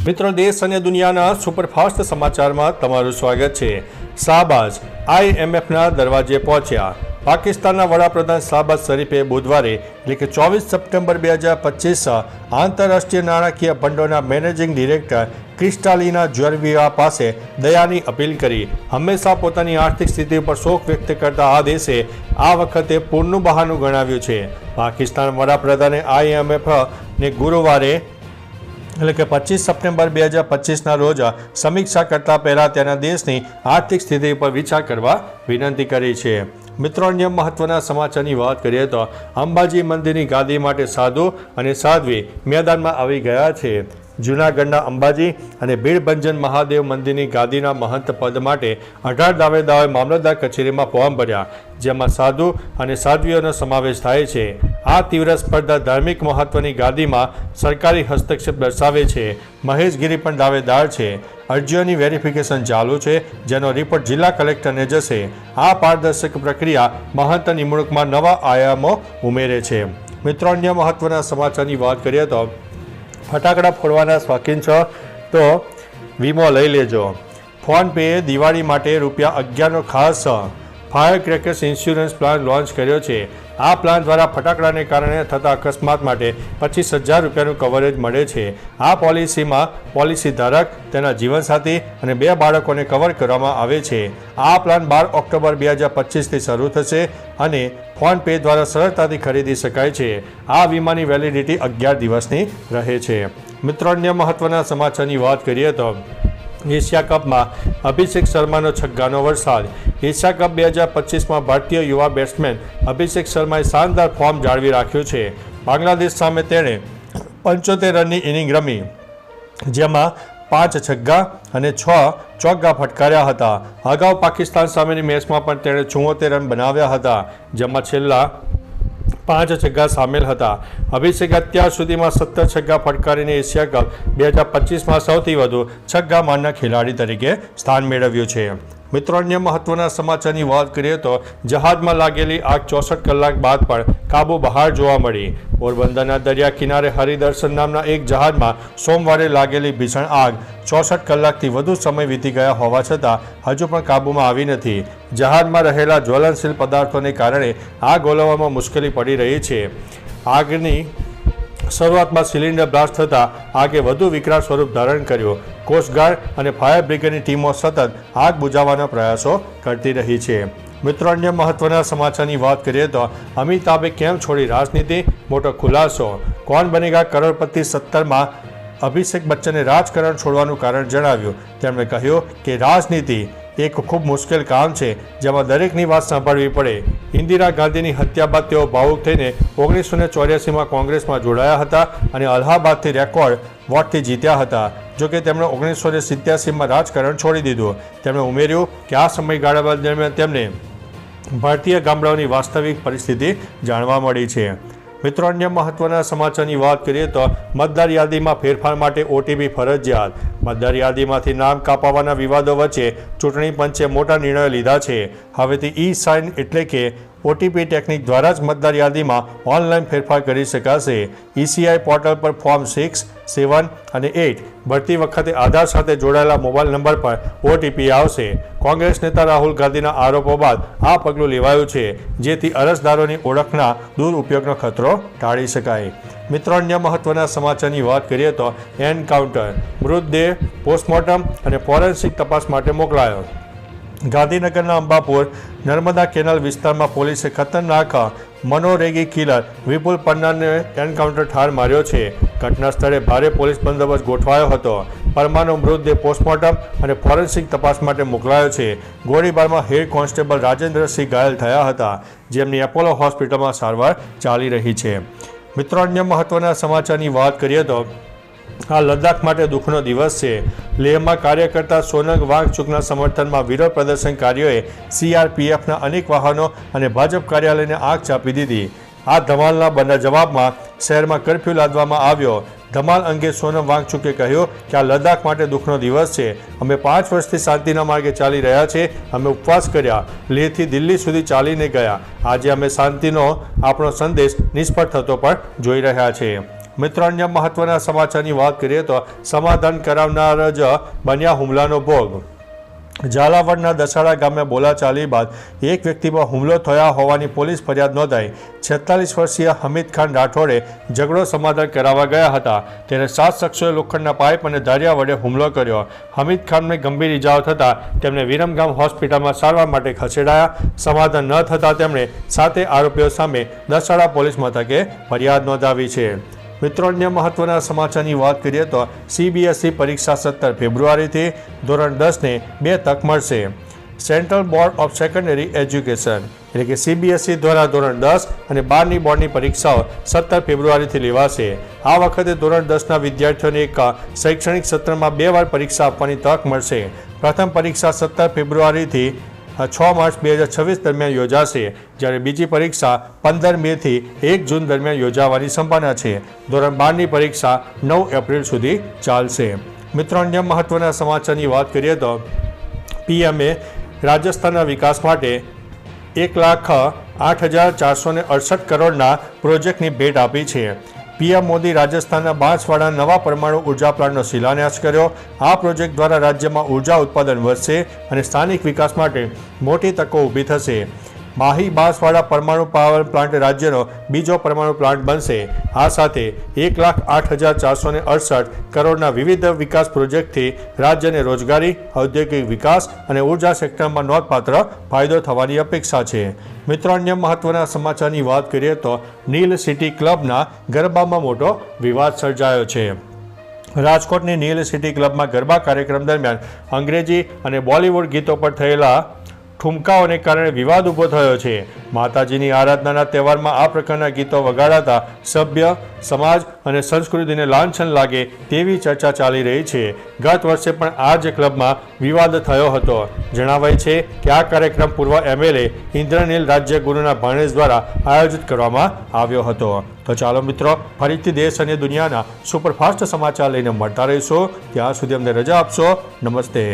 મિત્રો, દેશ અને દુનિયાના સુપરફાસ્ટ સમાચારમાં તમારું સ્વાગત છે। શાહબાઝ IMFના દરવાજે પહોંચ્યા। પાકિસ્તાનના વડાપ્રધાન શાહબાઝ શરીફે બુધવારે એટલે કે 24 સપ્ટેમ્બર 2025 આંતરરાષ્ટ્રીય નાણાકીય ભંડોળના મેનેજિંગ ડિરેક્ટર ક્રિસ્ટાલિના જ્યોર્જિવા પાસે દયાની અપીલ કરી। હંમેશા પોતાની આર્થિક સ્થિતિ ઉપર શોક વ્યક્ત કરતા આ દેશે આ વખતે પૂરનું બહાનું ગણાવ્યું છે। પાકિસ્તાન વડાપ્રધાને IMFને ગુરુવારે એટલે કે 25 સપ્ટેમ્બર 2025ના રોજ સમીક્ષા કરતા પહેલા તેના દેશની આર્થિક સ્થિતિ પર વિચાર કરવા વિનંતી કરી છે। મિત્રો, અન્ય મહત્વના સમાચારની વાત કરીએ તો અંબાજી મંદિરની ગાદી માટે સાધુ અને સાધ્વી મેદાનમાં આવી ગયા છે। જૂનાગઢના અંબાજી અને ભીડભંજન મહાદેવ મંદિરની ગાદીના મહંત પદ માટે 18 દાવેદારોએ મામલતદાર કચેરીમાં ફોર્મ ભર્યા, જેમાં સાધુ અને સાધ્વીઓનો સમાવેશ થાય છે। આ તીવ્ર સ્પર્ધા ધાર્મિક મહત્વની ગાદીમાં સરકારી હસ્તક્ષેપ દર્શાવે છે। મહેશ ગીરી પણ દાવેદાર છે। અરજીઓની વેરિફિકેશન ચાલુ છે, જેનો રિપોર્ટ જિલ્લા કલેક્ટરને જશે। આ પારદર્શક પ્રક્રિયા મહંત નિમણૂકમાં નવા આયામો ઉમેરે છે। મિત્રો, અન્ય મહત્વના સમાચારની વાત કરીએ તો ફટાકડા ફોડવાના શોખીન છો તો વીમો લઈ લેજો। ફોન પે દિવાળી માટે ₹11નો ખાસ fire crackers insurance plan launch કર્યો છે। આ પ્લાન દ્વારા ફટાકડાને કારણે થતા અકસ્માત માટે ₹25,000નું કવરેજ મળે છે। આ પોલિસીમાં પોલિસી ધારક, તેના જીવનસાથી અને 2 બાળકોને કવર કરવામાં આવે છે। આ પ્લાન 12 ઓક્ટોબર 2025થી શરૂ થશે અને ફોન પે દ્વારા સરળતાથી ખરીદી શકાય છે। આ વીમાની વેલિડિટી 11 દિવસની રહે છે। મિત્રો, અન્ય મહત્વના સમાચારની વાત કરીએ તો એશિયા કપમાં અભિષેક શર્માનો છગ્ગાનો વરસાદ। એશિયા કપ 2025માં ભારતીય યુવા બેટ્સમેન અભિષેક શર્માએ શાનદાર ફોર્મ જાળવી રાખ્યું છે। બાંગ્લાદેશ સામે તેણે 75 રનની ઇનિંગ રમી, જેમાં 5 છગ્ગા અને 6 ચોગ્ગા ફટકાર્યા હતા। અગાઉ પાકિસ્તાન સામેની મેચમાં પણ તેણે 74 રન બનાવ્યા હતા, જેમાં છેલ્લા 5 છગ્ગા સામેલ હતા। અભિષેક અત્યાર સુધીમાં 17 છગ્ગા ફટકારીને એશિયા કપ 2025માં સૌથી વધુ છગ્ગા મારનાર ખેલાડી તરીકે સ્થાન મેળવ્યું છે। મિત્રો, અન્ય મહત્વના સમાચારની વાત કરીએ તો જહાજમાં લાગેલી આગ 64 કલાક બાદ પણ કાબુ બહાર જોવા મળી। પોરબંદરના દરિયા કિનારે હરિદર્શન નામના એક જહાજમાં સોમવારે લાગેલી ભીષણ આગ 64 કલાકથી વધુ સમય વીતી ગયા હોવા છતાં હજુ પણ કાબૂમાં આવી નથી। જહાજમાં રહેલા જ્વલનશીલ પદાર્થોને કારણે આગ ઓલવવામાં મુશ્કેલી પડી રહી છે। આગની શરૂઆતમાં સિલિન્ડર બ્લાસ્ટ થતાં આગે વધુ વિકરાળ સ્વરૂપ ધારણ કર્યું। કોસ્ટગાર્ડ અને ફાયર બ્રિગેડની ટીમો સતત આગ બુઝાવવાના પ્રયાસો કરતી રહી છે। મિત્રો, અન્ય મહત્વના સમાચારની વાત કરીએ તો અમિતાભે કેમ છોડી રાજનીતિ, મોટો ખુલાસો। કૌન બનેગા કરોડપતિ 17માં અભિષેક બચ્ચને રાજકારણ છોડવાનું કારણ જણાવ્યું। તેમણે કહ્યું કે રાજનીતિ એક ખૂબ મુશ્કેલ કામ છે, જેમાં દરેકની વાત સાંભળવી પડે। ઇન્દિરા ગાંધીની હત્યા બાદ તેઓ ભાવુક થઈને 1984માં કોંગ્રેસમાં જોડાયા હતા અને અલ્હાબાદથી રેકોર્ડ વોટથી જીત્યા હતા। જોકે તેમણે 1987માં રાજકારણ છોડી દીધું। તેમણે ઉમેર્યું કે આ સમયગાળા દરમિયાન તેમને ભારતીય ગામડાઓની વાસ્તવિક પરિસ્થિતિ જાણવા મળી છે। મિત્રો, અન્ય મહત્વના સમાચારની વાત કરીએ તો મતદાર યાદીમાં ફેરફાર માટે OTP ફરજિયાત। મતદાર યાદીમાંથી નામ કાપવાના વિવાદો વચ્ચે ચૂંટણી પંચે મોટા નિર્ણયો લીધા છે। હવેથી e-સાઇન એટલે કે OTP ટેકનિક દ્વારા જ મતદાર યાદીમાં ઓનલાઈન ફેરફાર કરી શકાશે। ECI પોર્ટલ પર ફોર્મ 6, 7 અને 8 ભરતી વખતે આધાર સાથે જોડાયેલા મોબાઈલ નંબર પર OTP આવશે। કોંગ્રેસ નેતા રાહુલ ગાંધીના આરોપો બાદ આ પગલું લેવાયું છે, જેથી અરજદારોની ઓળખના દુરુપયોગનો ખતરો ટાળી શકાય। મિત્રો, અન્ય મહત્વના સમાચારની વાત કરીએ તો એન્કાઉન્ટર, મૃતદેહ પોસ્ટમોર્ટમ અને ફોરેન્સિક તપાસ માટે મોકલાયો। ગાંધીનગરના અંબાપુર નર્મદા કેનાલ વિસ્તારમાં પોલીસે ખતરનાક મનોરેગી કિલર વિપુલ પરમારને એન્કાઉન્ટર ઠાર માર્યો છે। ઘટના સ્થળે ભારે પોલીસ બંદોબસ્ત ગોઠવાયો હતો। પરમારનો મૃતદેહ પોસ્ટમોર્ટમ અને ફોરેન્સિક તપાસ માટે મોકલાયો છે। ગોળીબારમાં હેડ કોન્સ્ટેબલ રાજેન્દ્રસિંહ ઘાયલ થયા હતા, જેમની એપોલો હોસ્પિટલમાં સારવાર ચાલી રહી છે। મિત્રો, અન્ય મહત્વના સમાચારની વાત કરીએ તો આ લદ્દાખ માટે દુઃખનો દિવસ છે। લેહમાં કાર્ય કરતા સોનગ વાંગચુકના સમર્થનમાં વિરોધ પ્રદર્શનકારીઓએ CRPFના અનેક વાહનો અને ભાજપ કાર્યાલયને આગ ચાંપી દીધી। આ ધમાલના જવાબમાં શહેરમાં કર્ફ્યુ લાદવામાં આવ્યો। ધમાલ અંગે સોનમ વાંગચુકે કહ્યું કે આ લદ્દાખ માટે દુઃખનો દિવસ છે। અમે 5 વર્ષથી શાંતિના માર્ગે ચાલી રહ્યા છે। અમે ઉપવાસ કર્યા, લેહથી દિલ્હી સુધી ચાલીને ગયા। આજે અમે શાંતિનો આપણો સંદેશ નિષ્ફળ થતો પણ જોઈ રહ્યા છે। મિત્રો, અન્ય મહત્વના સમાચારની વાત કરીએ તો સમાધાન કરાવનાર જ બન્યા હુમલાનો ભોગ. ઝાલાવાડના દસાડા ગામે બોલાચાલી બાદ એક વ્યક્તિ પર હુમલો થયા હોવાની પોલીસ ફરિયાદ નોંધાઈ. 46 વર્ષીય હમીદ ખાન રાઠોડે ઝઘડો સમાધાન કરાવવા ગયા હતા ત્યારે 7 શખ્સોએ લોખંડના પાઇપ અને ધારિયા વડે હુમલો કર્યો. હમીદ ખાનને ગંભીર ઇજાઓ થતાં તેમને વિરમગામ હોસ્પિટલમાં સારવાર માટે ખસેડાયા. સમાધાન ન થતાં તેમણે 7 આરોપીઓ સામે દસાડા પોલીસ મથકે ફરિયાદ નોંધાવી છે. મિત્રો, અન્ય મહત્વના સમાચારની વાત કરીએ તો CBSE પરીક્ષા 17 ફેબ્રુઆરીથી ધોરણ 10ને 2 તક મળશે. Central board of secondary education એટલે કે CBSE દ્વારા ધોરણ 10 અને 12ની બોર્ડની પરીક્ષાઓ 17 ફેબ્રુઆરીથી લેવાશે. આ વખતે ધોરણ 10ના વિદ્યાર્થીઓને એક શૈક્ષણિક સત્રમાં 2 વાર પરીક્ષા આપવાની તક મળશે. પ્રથમ પરીક્ષા 17 ફેબ્રુઆરીથી 6 માર્ચ 2026 દરમિયાન યોજાશે, જ્યારે બીજી પરીક્ષા 15 મેથી 1 જૂન દરમિયાન યોજાવાની સંભાવના છે. ધોરણ 12ની પરીક્ષા 9 એપ્રિલ સુધી ચાલશે. મિત્રો, અન્ય મહત્વના સમાચારની વાત કરીએ તો PMએ રાજસ્થાનના વિકાસ માટે 1,08,468 કરોડના પ્રોજેક્ટની ભેટ આપી છે. PM મોદી રાજસ્થાનના બાંસવાડા નવા પરમાણુ ઉર્જા પ્લાન્ટનો શિલાન્યાસ કર્યો. આ પ્રોજેક્ટ દ્વારા રાજ્યમાં ઉર્જા ઉત્પાદન વધશે અને સ્થાનિક વિકાસ માટે મોટી તકો ઊભી થશે. માહી બાંસવાડા પરમાણુ પાવર પ્લાન્ટ રાજ્યનો બીજો પરમાણુ પ્લાન્ટ બનશે. આ સાથે 1,08,468 કરોડના વિવિધ વિકાસ પ્રોજેક્ટથી રાજ્યને રોજગારી, ઔદ્યોગિક વિકાસ અને ઉર્જા સેક્ટરમાં નોંધપાત્ર ફાયદો થવાની અપેક્ષા છે. મિત્રો, અન્ય મહત્વના સમાચારની વાત કરીએ તો નીલ સિટી ક્લબના ગરબામાં મોટો વિવાદ સર્જાયો છે. રાજકોટની નીલ સિટી ક્લબમાં ગરબા કાર્યક્રમ દરમિયાન અંગ્રેજી અને બોલિવૂડ ગીતો પર થયેલા ઠુમકાઓને કારણે વિવાદ ઊભો થયો છે. માતાજીની આરાધનાના તહેવારમાં આ પ્રકારના ગીતો વગાડાતા સભ્ય, સમાજ અને સંસ્કૃતિને લાંછન લાગે તેવી ચર્ચા ચાલી રહી છે. ગત વર્ષે પણ આ જ ક્લબમાં વિવાદ થયો હતો. જણાવાય છે કે આ કાર્યક્રમ પૂર્વ MLA ઇન્દ્રનીલ રાજ્યગુરુના ભાણેજ દ્વારા આયોજિત કરવામાં આવ્યો હતો. તો ચાલો મિત્રો, ફરીથી દેશ અને દુનિયાના સુપરફાસ્ટ સમાચાર લઈને મળતા રહીશું. ત્યાં સુધી અમને રજા આપશો. નમસ્તે.